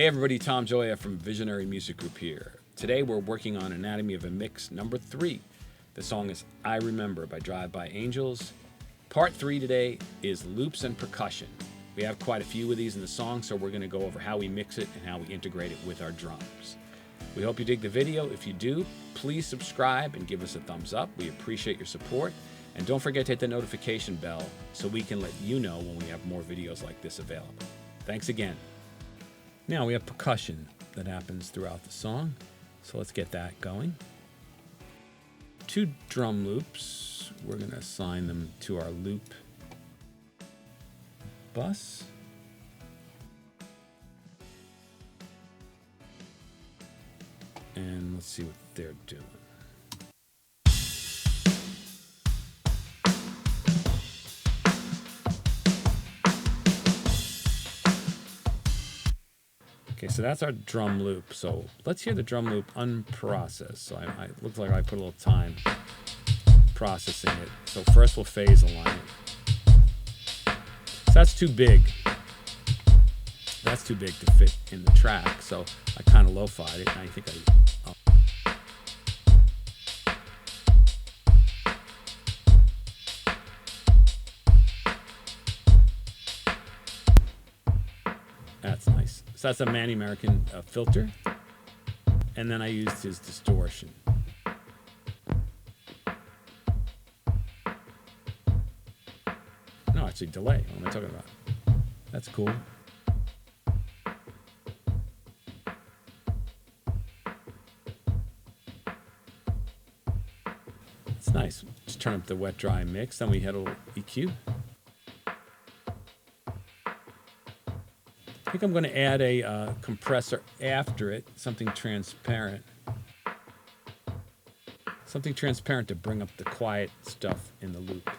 Hey everybody, Tom Joya from Visionary Music Group here. Today we're working on Anatomy of a Mix number 3. The song is I Remember by Drive By Angels. Part 3 today is loops and percussion. We have quite a few of these in the song, so we're going to go over how we mix it and how we integrate it with our drums. We hope you dig the video. If you do, please subscribe and give us a thumbs up. We appreciate your support. And don't forget to hit the notification bell so we can let you know when we have more videos like this available. Thanks again. Now we have percussion that happens throughout the song, so let's get that going. 2 drum loops, we're going to assign them to our loop bus. And let's see what they're doing. Okay, so that's our drum loop. So let's hear the drum loop unprocessed. So it looks like I put a little time processing it. So first we'll phase align it. So that's too big. That's too big to fit in the track. So I kind of lo-fied it. And I think that's nice. So that's a Manny American filter. And then I used his distortion. No, actually delay. What am I talking about? That's cool. It's nice. Just turn up the wet dry mix. Then we hit a little EQ. I think I'm going to add a compressor after it, something transparent. Something transparent to bring up the quiet stuff in the loop.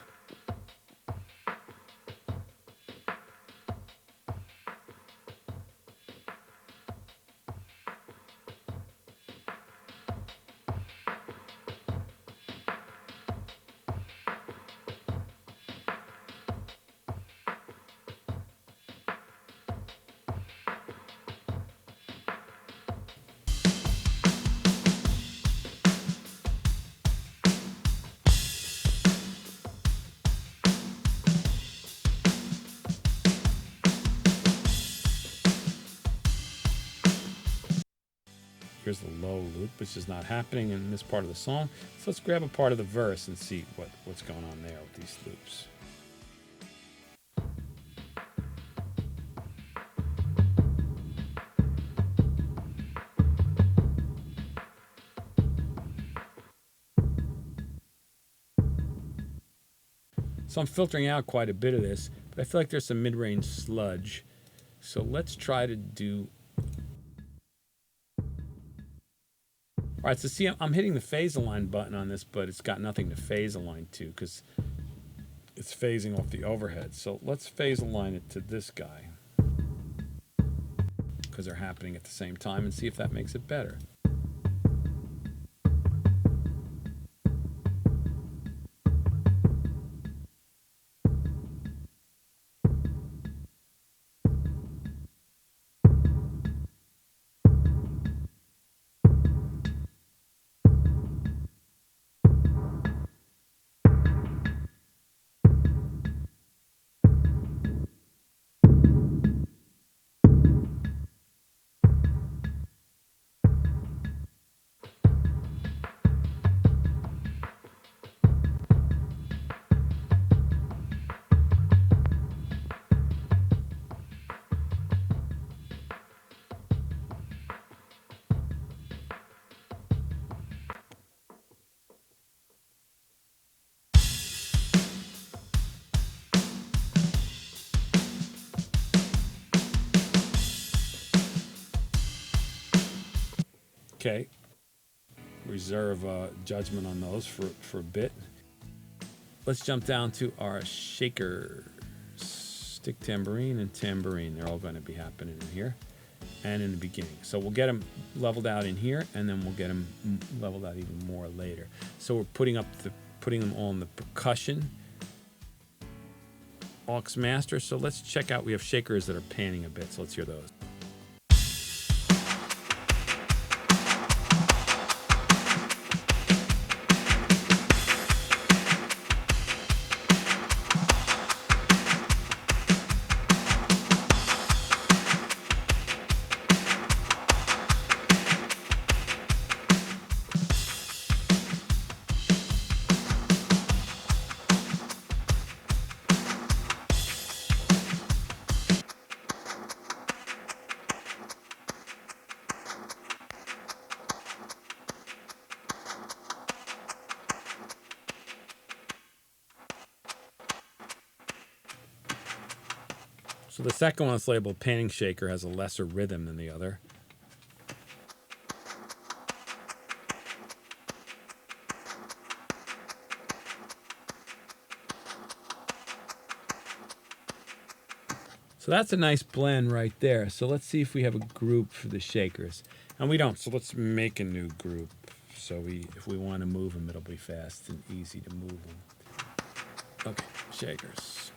Here's the low loop, which is not happening in this part of the song. So let's grab a part of the verse and see what's going on there with these loops. So I'm filtering out quite a bit of this, but I feel like there's some mid-range sludge. So let's try to do... All right, so see, I'm hitting the phase align button on this, but it's got nothing to phase align to because it's phasing off the overhead. So let's phase align it to this guy because they're happening at the same time and see if that makes it better. Okay, reserve judgment on those for a bit. Let's jump down to our shaker, stick tambourine and tambourine. They're all going to be happening in here and in the beginning. So we'll get them leveled out in here, and then we'll get them leveled out even more later. So we're putting them on the percussion aux master. So let's check out, we have shakers that are panning a bit, so let's hear those. So the second one that's labeled panning shaker has a lesser rhythm than the other. So that's a nice blend right there. So let's see if we have a group for the shakers. And we don't, so let's make a new group. So if we want to move them, it'll be fast and easy to move them. Okay, shakers.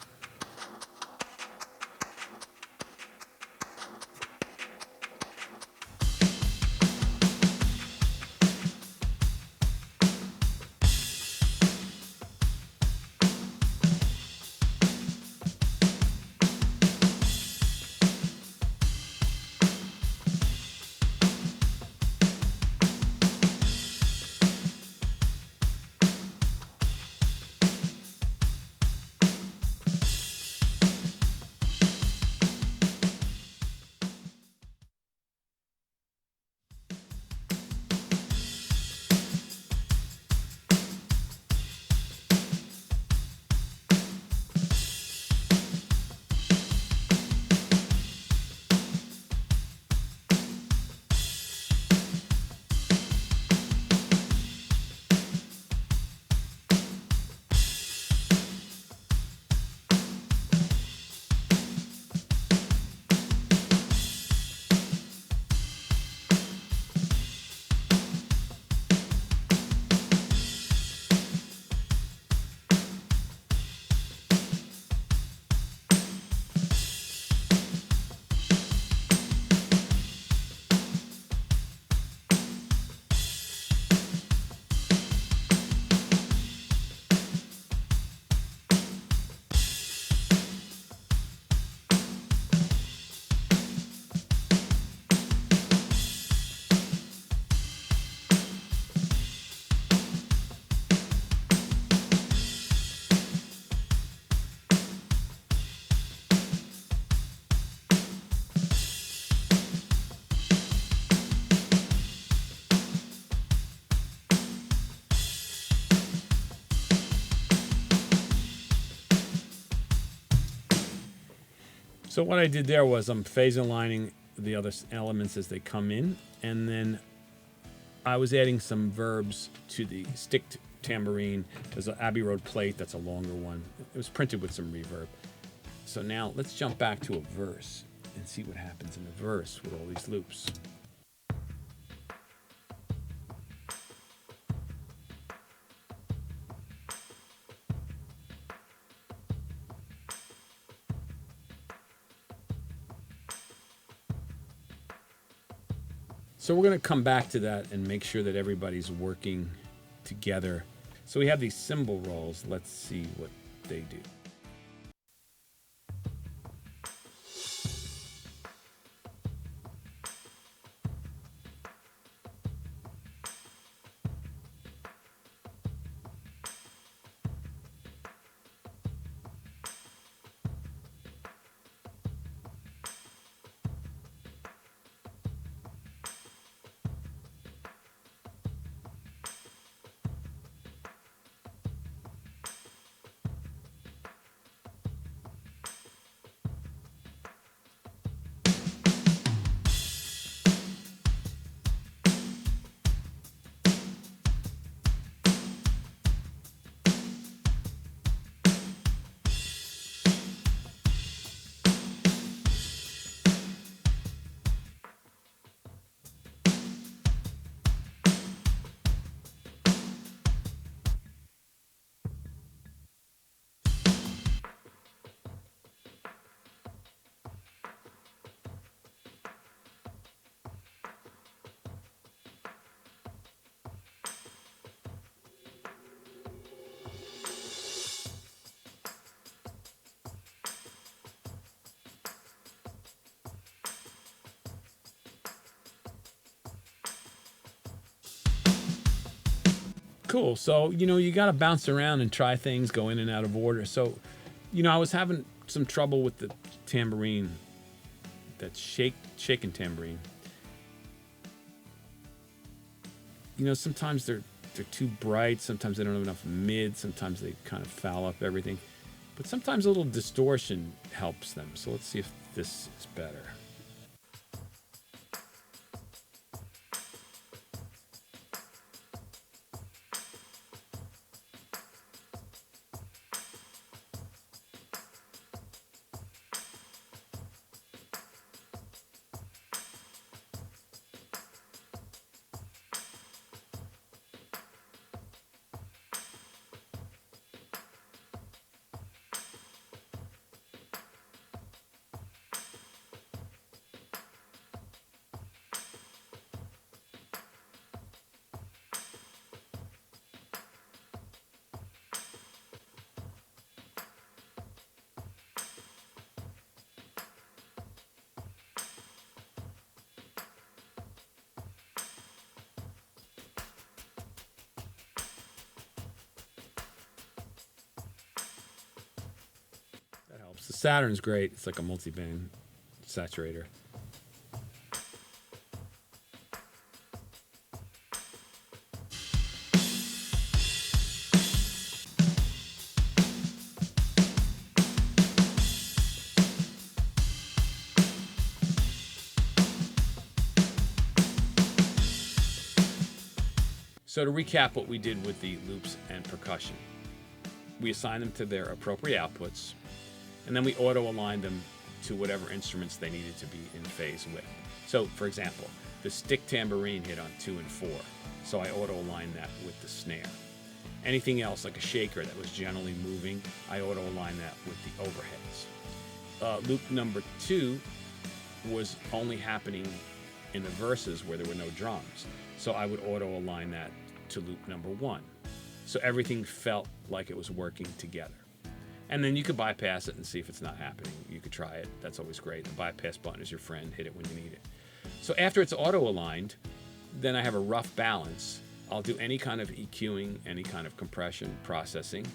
So what I did there was I'm phase aligning the other elements as they come in, and then I was adding some verbs to the stick tambourine. There's an Abbey Road plate that's a longer one. It was printed with some reverb. So now let's jump back to a verse and see what happens in the verse with all these loops. So we're going to come back to that and make sure that everybody's working together. So we have these cymbal rolls. Let's see what they do. Cool. So, you got to bounce around and try things, go in and out of order. So, I was having some trouble with the tambourine, that shaken tambourine. Sometimes they're too bright. Sometimes they don't have enough mid. Sometimes they kind of foul up everything. But sometimes a little distortion helps them. So let's see if this is better. That helps. The Saturn's great. It's like a multi-band saturator. So to recap what we did with the loops and percussion, we assign them to their appropriate outputs, and then we auto-align them to whatever instruments they needed to be in phase with. So, for example, the stick tambourine hit on 2 and 4, so I auto-align that with the snare. Anything else, like a shaker that was generally moving, I auto-align that with the overheads. Loop number 2 was only happening in the verses where there were no drums, so I would auto-align that to loop number 1. So everything felt like it was working together. And then you could bypass it and see if it's not happening. You could try it. That's always great. The bypass button is your friend. Hit it when you need it. So after it's auto-aligned, then I have a rough balance. I'll do any kind of EQing, any kind of compression, processing,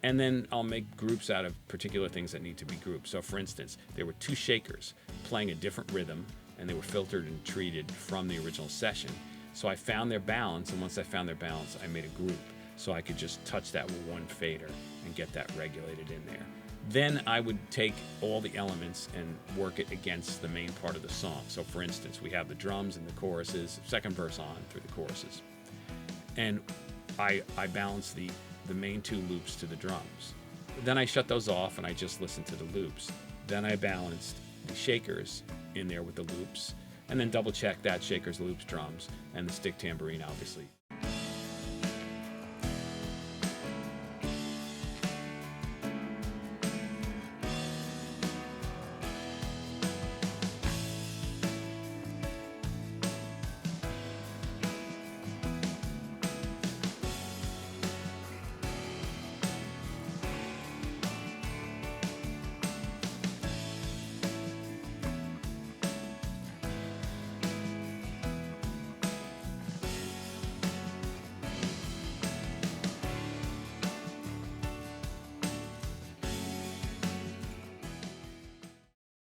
and then I'll make groups out of particular things that need to be grouped. So for instance, there were 2 shakers playing a different rhythm, and they were filtered and treated from the original session. So I found their balance, and once I found their balance, I made a group. So I could just touch that with one fader and get that regulated in there. Then I would take all the elements and work it against the main part of the song. So for instance, we have the drums and the choruses, second verse on through the choruses. And I balance the main 2 loops to the drums. Then I shut those off and I just listen to the loops. Then I balanced the shakers in there with the loops, and then double check that shakers, loops, drums, and the stick tambourine, obviously.